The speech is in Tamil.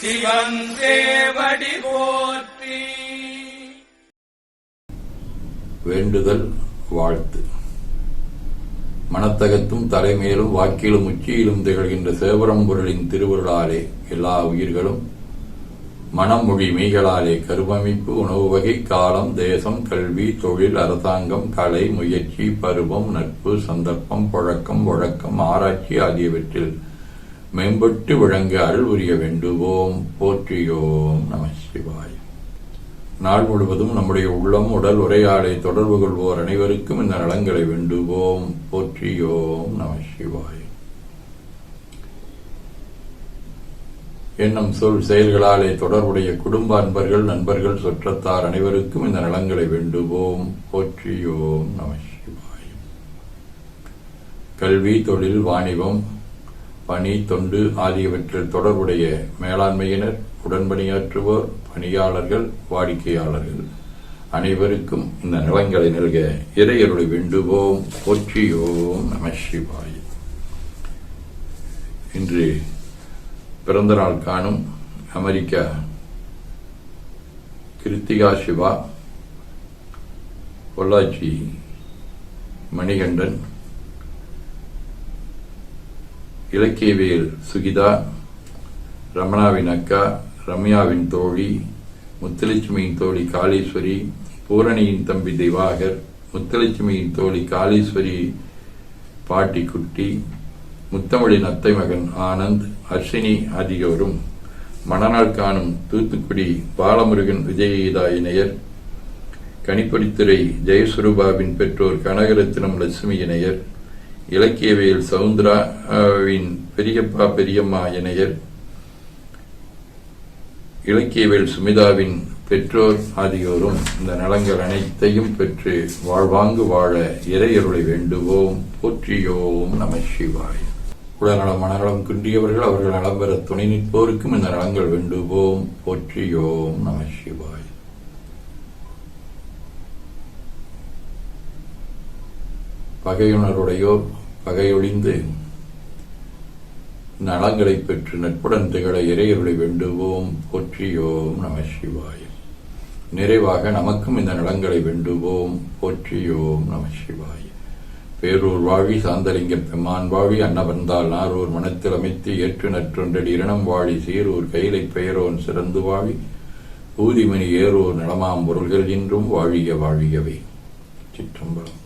சிவன் சேவடி போற்றி. வேண்டுதல் வாழ்த்து. மனத்தகத்தும் தலைமையிலும் வாக்கிலும் உச்சியிலும் திகழ்கின்ற சேவரம்பொருளின் திருவருளாலே எல்லா உயிர்களும் மனம் மொழி மெய்களாலே கருவமைப்பு உணவு வகை காலம் தேசம் கல்வி தொழில் அரசாங்கம் கலை முயற்சி பருவம் நட்பு சந்தர்ப்பம் பழக்கம் வழக்கம் ஆராய்ச்சி ஆகியவற்றில் மேம்பட்டு விளங்க அருள் புரிய வேண்டுவோம். போற்றியோம் நம சிவாய். நாள் முழுவதும் நம்முடைய உள்ளம் உடல் உரையாடை தொடர்பு கொள்வோர் அனைவருக்கும் இந்த நலங்களை வேண்டுவோம். போற்றியோம் நம சிவாய். எண்ணம் சொல் செயல்களாலே தொடர்புடைய குடும்ப அன்பர்கள் நண்பர்கள் சுற்றத்தார் அனைவருக்கும் இந்த நலங்களை வேண்டுவோம். போற்றியோம் நம சிவாய். கல்வி தொழில் வாணிபம் பணி தொண்டு ஆகியவற்றில் தொடர்புடைய மேலாண்மையினர் உடன்பணியாற்றுவோர் பணியாளர்கள் வாடிக்கையாளர்கள் அனைவருக்கும் இந்த நலங்களை நல்க இறையருளை வேண்டுவோம். போற்றியோம் நம சிவாய். இன்று பிறந்த நாள் காணும் அமெரிக்கா கிருத்திகா சிவா, பொள்ளாச்சி மணிகண்டன், இலக்கியவியல் சுகிதா, ரமணாவின் அக்கா, ரம்யாவின் தோழி, முத்துலட்சுமியின் தோழி காளீஸ்வரி, பூரணியின் தம்பி திவாகர், முத்துலட்சுமியின் தோழி காளீஸ்வரி பாட்டி குட்டி, முத்தமிழின் அத்தை மகன் ஆனந்த், அர்ஷினி ஆகியோரும் மணநாள் காணும் தூத்துக்குடி பாலமுருகன் விஜயகீதா இணையர், கணிப்பொறித்துறை ஜெயஸ்வரூபாவின் பெற்றோர் கனகரத்தினம் லட்சுமி இணையர், இலக்கியவியல் சவுந்தராவின் பெரியப்பா பெரியம்மா இணையர், இலக்கியவியல் சுமிதாவின் பெற்றோர் ஆகியோரும் இந்த நலங்கள் அனைத்தையும் பெற்று வாழ்வாங்கு வாழ இறையருளை வேண்டுவோம். போற்றியோம் நம சிவாய். உடல்நலம் மனநலம் குன்றியவர்கள் அவர்கள் நலம் பெற துணை நிற்போருக்கும் இந்த நலங்கள் வேண்டுவோம். போற்றியோம் நம சிவாய். பகையுணருடையோர் பகையொழிந்து நலங்களை பெற்று நட்புடன் திகழ இறையருளை வேண்டுவோம். போற்றியோம் நம சிவாய். நிறைவாக நமக்கும் இந்த நலங்களை வேண்டுவோம். போற்றியோம் நம சிவாய். பேரூர் வாழி சாந்தலிங்க பெம்மான் வாழி அன்னவந்தால் நாரூர் மனத்தில் அமைத்து ஏற்று நற்றொன்றடி இரணம் வாழி சீரூர் கைலை பெயரோன் சிறந்து வாழி ஊதிமணி ஏறூர் நலமாம் பொருள்கள் இன்றும் வாழிய வாழியவை. சிற்றம்பலம்.